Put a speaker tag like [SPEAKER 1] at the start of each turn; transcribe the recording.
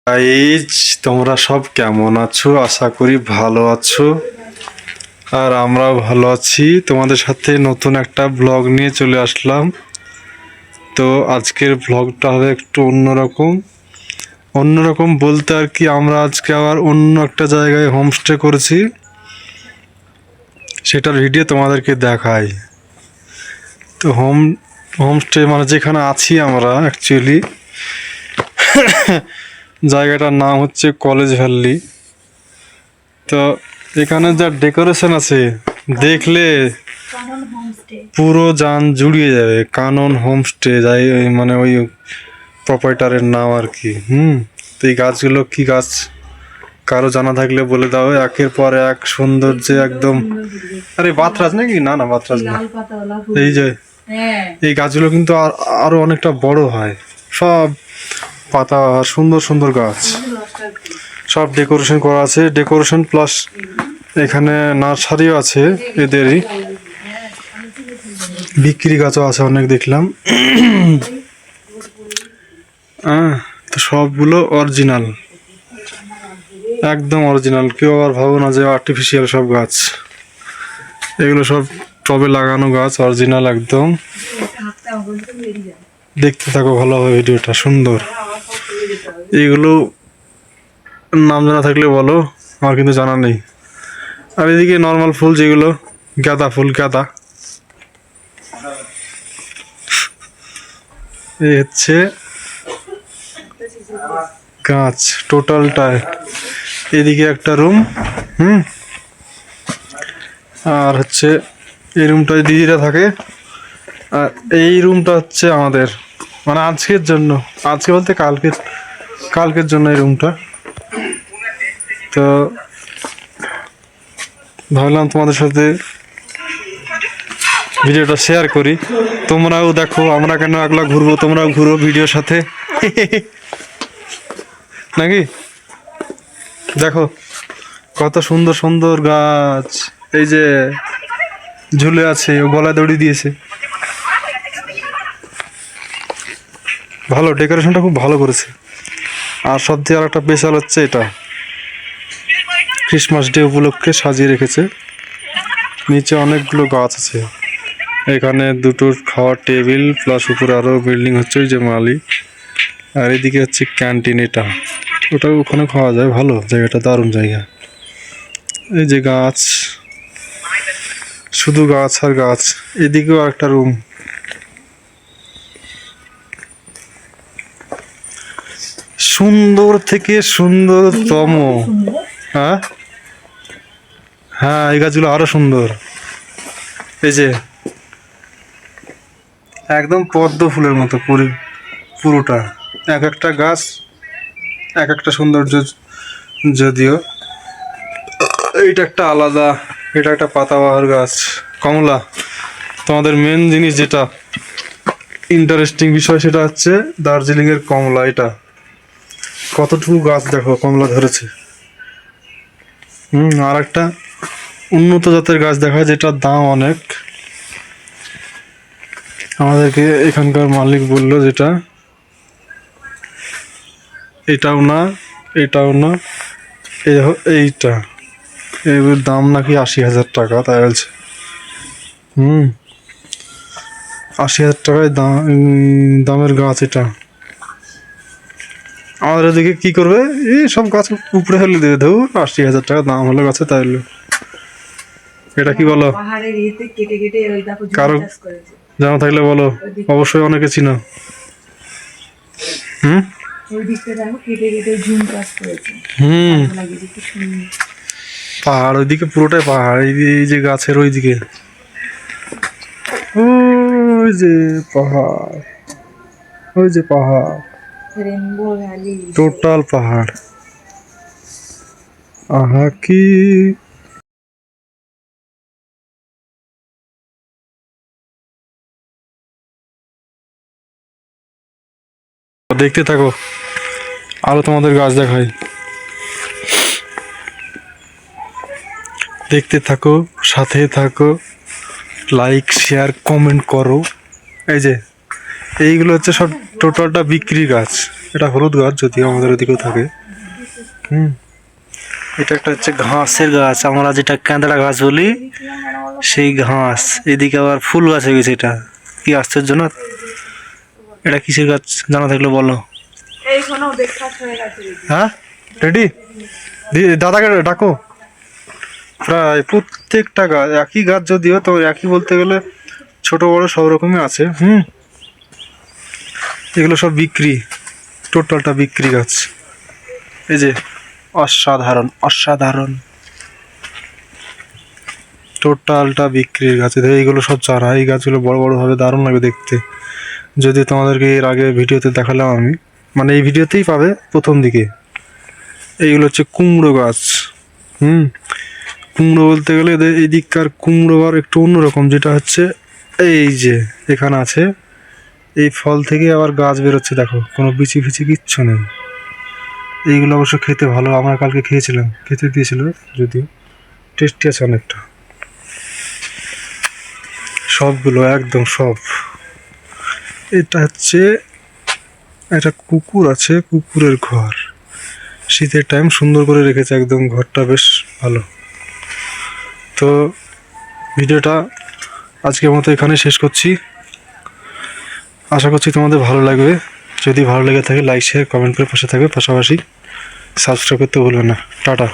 [SPEAKER 1] Guys, তোমরা সব কেমন আছো? আশা করি ভালো আছো। আর আমরাও ভালো আছি। তোমাদের সাথে নতুন একটা ব্লগ নিয়ে চলে আসলাম। তো আজকের ব্লগটা হবে একটু অন্যরকম। অন্যরকম বলতে আর কি, আমরা আজকে আবার অন্য একটা জায়গায় হোমস্টে করেছি, সেটার ভিডিও তোমাদেরকে দেখাই। তো হোমস্টে মানে যেখানে আছি আমরা অ্যাকচুয়ালি জায়গাটার নাম হচ্ছে কলেজ ভ্যালি। তো এখানে যা ডেকোরেশন আছে দেখলে পুরো জান জুড়িয়ে যাবে। কানন হোমস্টে যাই মানে ওই প্রপাইটারের নাম আর কি। তো এই গাছগুলো কি গাছ কারো জানা থাকলে বলে দাও। একের পর এক সৌন্দর্যে একদম। আরে বাতরাজ নাকি? না না, বাতরাজ না। এই যে এই গাছগুলো কিন্তু আরো অনেকটা বড় হয়। সব পাতা সুন্দর সুন্দর গাছ, সব ডেকোরেশন করা আছে। ডেকোরেশন প্লাস এখানে নার্সারিও আছে এদেরই। বিক্রি গাছও আছে অনেক দেখলাম। তো সবগুলো অরিজিনাল, একদম অরিজিনাল। কেউ আবার ভাবো না যে আর্টিফিশিয়াল সব গাছ। এগুলো সব টবে লাগানো গাছ, অরিজিনাল একদম। দেখতে থাকো ভালোভাবে ভিডিওটা, সুন্দর। এইগুলো নাম জানা থাকলে বলো, আমার কিন্তু জানা নেই। আর এদিকে নর্মাল ফুল যেগুলো, গাঁদা ফুল, গাঁদা। এই হচ্ছে গাছ টোটালটায়। এদিকে একটা রুম, আর হচ্ছে এই রুমটায় দিদিরা থাকে। আর এই রুমটা হচ্ছে আমাদের, মানে আজকের জন্য, আজকে বলতে কালকের জন্য এই রুমটা। তো ভাবলাম তোমাদের সাথে ভিডিওটা শেয়ার করি। তোমরাও দেখো, আমরা কেন একলা ঘুরবো, তোমরাও ঘুরো ভিডিওর সাথে নাকি? দেখো কত সুন্দর সুন্দর গাছ। এই যে ঝুলে আছে, ও গলায় দড়ি দিয়েছে। ভালো, ডেকোরেশনটা খুব ভালো করেছে। আর সব থেকে আর একটা স্পেশাল হচ্ছে এটা, ক্রিসমাস ডে উপলক্ষে সাজিয়ে রেখেছে। নিচে অনেকগুলো গাছ আছে। এখানে দুটো খাওয়ার টেবিল প্লাস উপরে আরো বিল্ডিং হচ্ছে, ওই যে মালি। আর এদিকে হচ্ছে ক্যান্টিন। ওটা ওখানে খাওয়া যায়। ভালো জায়গাটা, দারুণ জায়গা। এই যে গাছ, শুধু গাছ আর গাছ। এদিকেও একটা রুম। সুন্দর থেকে সুন্দরতম। হ্যাঁ হ্যাঁ, এই গাছগুলো আরো সুন্দর। এই যে একদম পদ্ম ফুলের মতো পুরোটা। এক একটা গাছ এক একটা সৌন্দর্য। যদিও এইটা একটা আলাদা, এটা একটা পাতাবাহার গাছ, কমলা। তোমাদের মেন জিনিস যেটা ইন্টারেস্টিং বিষয়, সেটা হচ্ছে দার্জিলিং এর কমলা। এটা কতটুকু গাছ দেখো, কমলা ধরেছে। আর একটা উন্নত জাতের গাছ দেখা, যেটার দাম অনেক। আমাদেরকে এখানকার মালিক বললো যেটা এটাও না, এটাও না, এইটা এর দাম নাকি 80,000 টাকা, তাই বলছে। 80,000 টাকায় দামের গাছ এটা। আমাদের এদিকে কি করবে, এই সব গাছ উপরে ফেলে দেবে। ধরুন 80,000 টাকা দাম হলো গাছে, তাই হলো। এটা কি বলো? কারো জানা থাকলে বলো, অবশ্যই অনেকে চিনো। পাহাড়, ওইদিকে পুরোটাই পাহাড়। এই যে গাছের ওইদিকে, ওই যে পাহাড়, ওই যে পাহাড়, টোটাল পাহাড়। আহা কি দেখতে থাকো, আরো তোমাদের গাছ দেখাই। দেখতে থাকো, সাথে থাকো, লাইক শেয়ার কমেন্ট করো। এই যে এইগুলো হচ্ছে সব টোটালটা বিক্রি গাছ। এটা হলুদ গাছ, যদিও আমাদের ওদিকেও থাকে। এটা একটা হচ্ছে ঘাসের গাছ, আমরা যেটা ক্যাঁদড়া ঘাস বলি সেই ঘাস। এদিকে আবার ফুল গাছ হয়ে গেছে। এটা কি আশ্চর্য না? এটা কিসের গাছ জানা থাকলে বলো। হ্যাঁ, রেডি? দাদাকে ডাকো। প্রায় প্রত্যেকটা গাছ একই গাছ, যদিও তো একই বলতে গেলে ছোট বড় সব রকমই আছে। এগুলো সব বিক্রি, টোটালটা বিক্রি গাছ। এই যে অসাধারণ অসাধারণ, টোটালটা বিক্রির গাছ। এইগুলো সব চারা। এই গাছগুলো বড় বড় হবে, দারুণ লাগবে দেখতে। যদি তোমাদেরকে এর আগে ভিডিওতে দেখালাম আমি, মানে এই ভিডিওতেই পাবে প্রথম দিকে। এইগুলো হচ্ছে কুমড়ো গাছ। কুমড়ো বলতে গেলে এই দিককার কুমড়ো আর একটু অন্যরকম, যেটা হচ্ছে এই যে এখানে আছে, এই ফল থেকে আবার গাছ বেরোচ্ছে। দেখো, কোনো বিচি ফিচি কিচ্ছু নেই। এইগুলো অবশ্য খেতে ভালো, আমরা কালকে খেয়েছিলাম, খেতে দিয়েছিল, যদিও টেস্টি আছে অনেকটা। সবগুলো একদম সব। এটা হচ্ছে একটা কুকুর আছে, কুকুরের ঘর। শীতের টাইম সুন্দর করে রেখেছে একদম, ঘরটা বেশ ভালো। তো ভিডিওটা আজকের মতো এখানে শেষ করছি। আশা করছি তোমাদের ভালো লাগবে। যদি ভালো লেগে থাকে লাইক শেয়ার কমেন্ট করে পাশে থাকবে, পাশাপাশি সাবস্ক্রাইব করতে ভুলবে না। টাটা।